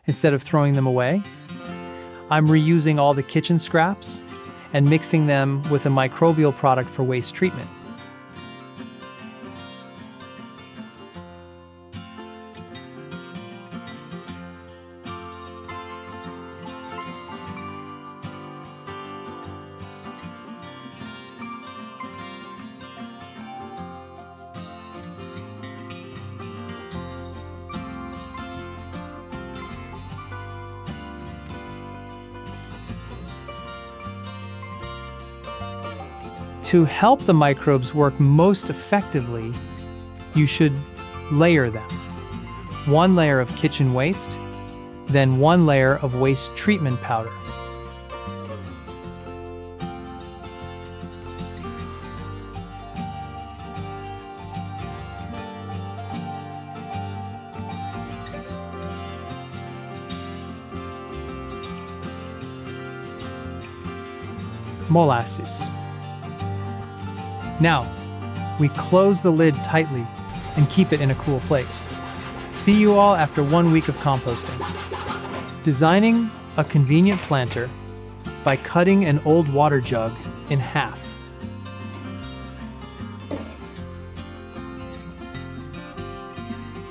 instead of throwing them away. I'm reusing all the kitchen scraps and mixing them with a microbial product for waste treatment. To help the microbes work most effectively, you should layer them. One layer of kitchen waste, then one layer of waste treatment powder. Molasses. Now, we close the lid tightly and keep it in a cool place. See you all after 1 week of composting. Designing a convenient planter by cutting an old water jug in half.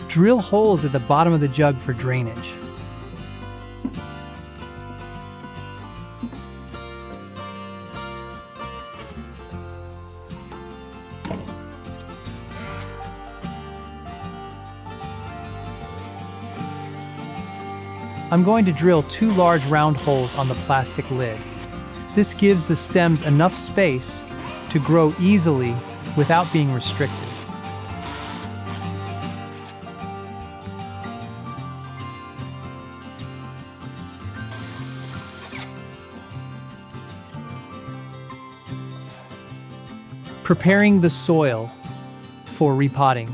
Drill holes at the bottom of the jug for drainage. I'm going to drill 2 large round holes on the plastic lid. This gives the stems enough space to grow easily without being restricted. Preparing the soil for repotting.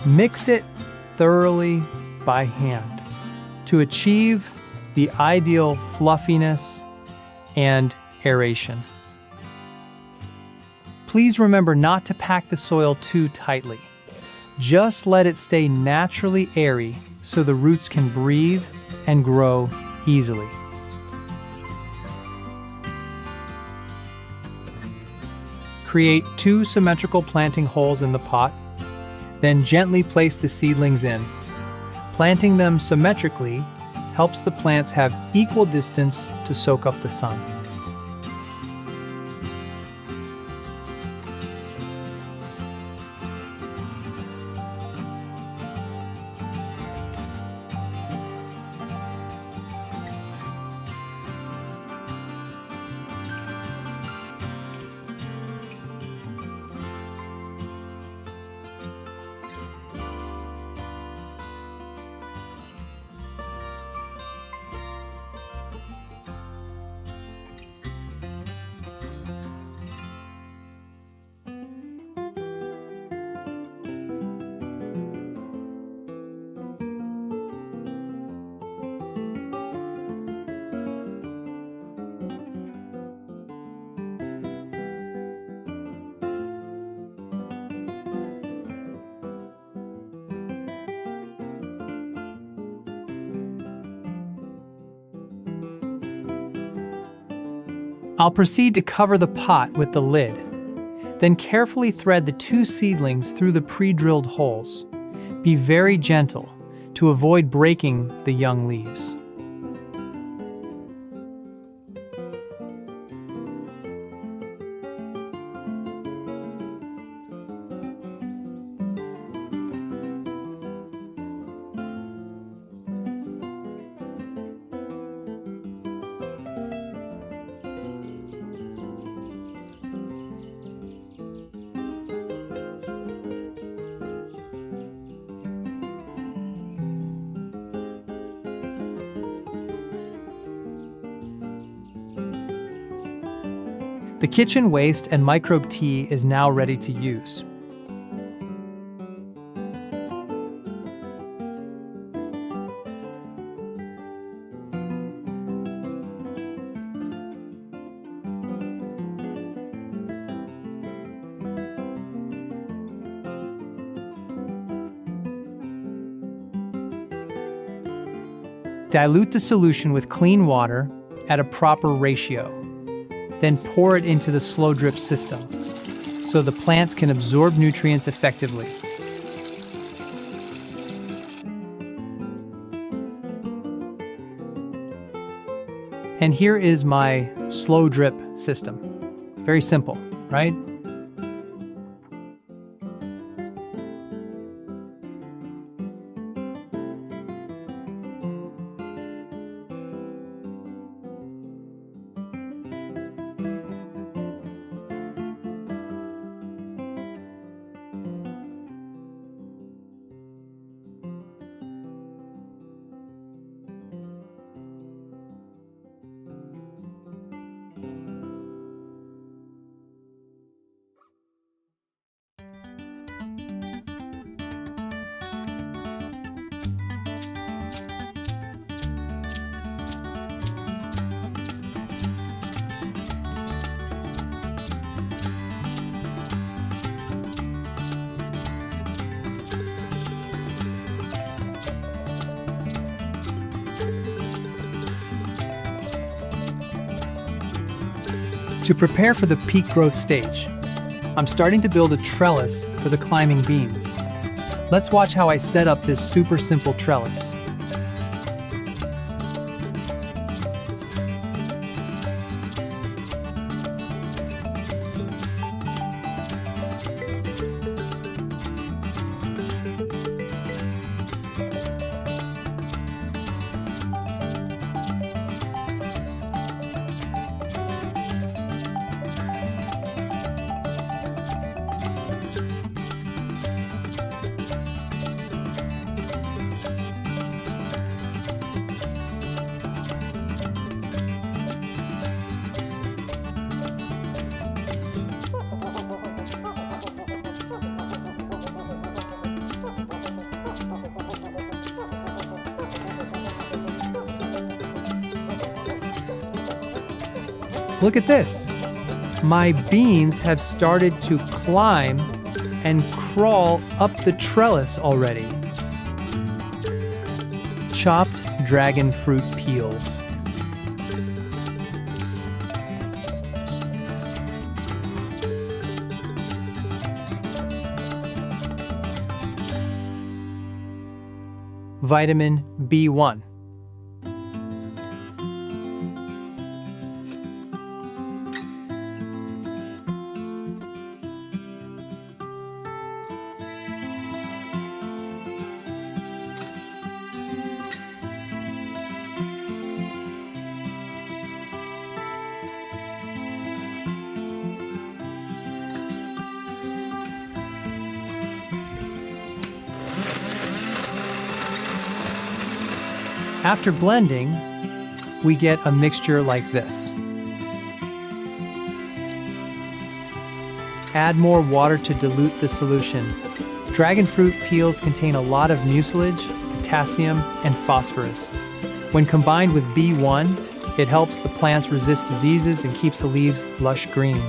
Mix it thoroughly by hand to achieve the ideal fluffiness and aeration. Please remember not to pack the soil too tightly. Just let it stay naturally airy so the roots can breathe and grow easily. Create 2 symmetrical planting holes in the pot. Then gently place the seedlings in. Planting them symmetrically helps the plants have equal distance to soak up the sun. I'll proceed to cover the pot with the lid, then carefully thread the 2 seedlings through the pre-drilled holes. Be very gentle to avoid breaking the young leaves. The kitchen waste and microbe tea is now ready to use. Dilute the solution with clean water at a proper ratio. Then pour it into the slow drip system so the plants can absorb nutrients effectively. And here is my slow drip system. Very simple, right? To prepare for the peak growth stage, I'm starting to build a trellis for the climbing beans. Let's watch how I set up this super simple trellis. Look at this. My beans have started to climb and crawl up the trellis already. Chopped dragon fruit peels. Vitamin B1. After blending, we get a mixture like this. Add more water to dilute the solution. Dragon fruit peels contain a lot of mucilage, potassium, and phosphorus. When combined with B1, it helps the plants resist diseases and keeps the leaves lush green.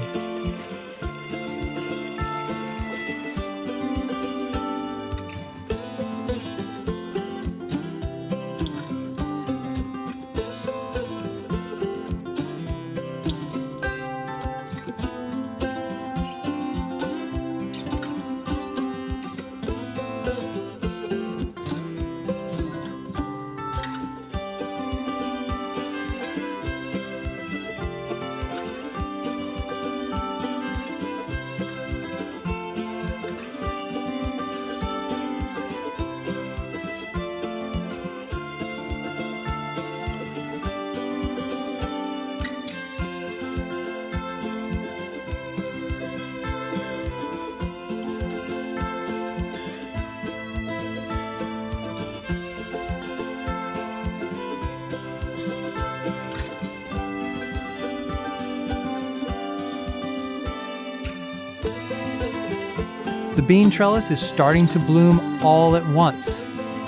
The bean trellis is starting to bloom all at once.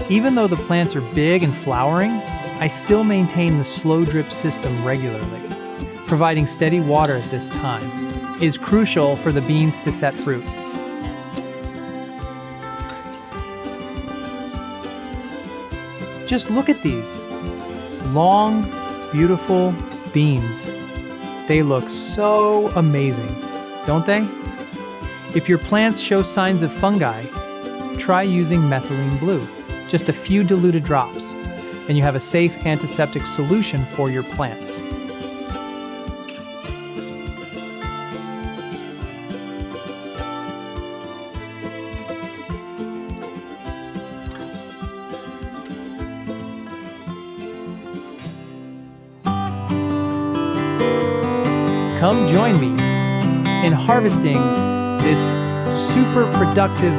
Even though the plants are big and flowering, I still maintain the slow drip system regularly. Providing steady water at this time is crucial for the beans to set fruit. Just look at these. long, beautiful beans. They look so amazing, don't they? If your plants show signs of fungi, try using methylene blue, just a few diluted drops, and you have a safe antiseptic solution for your plants. Come join me in harvesting this super productive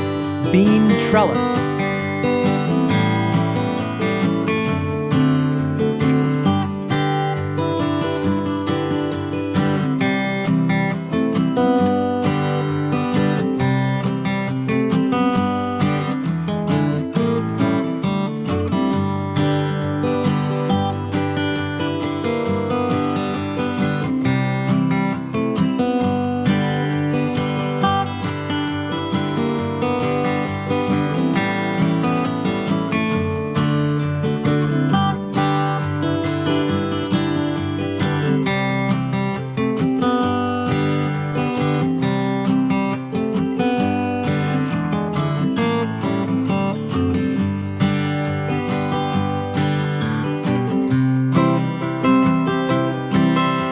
bean trellis.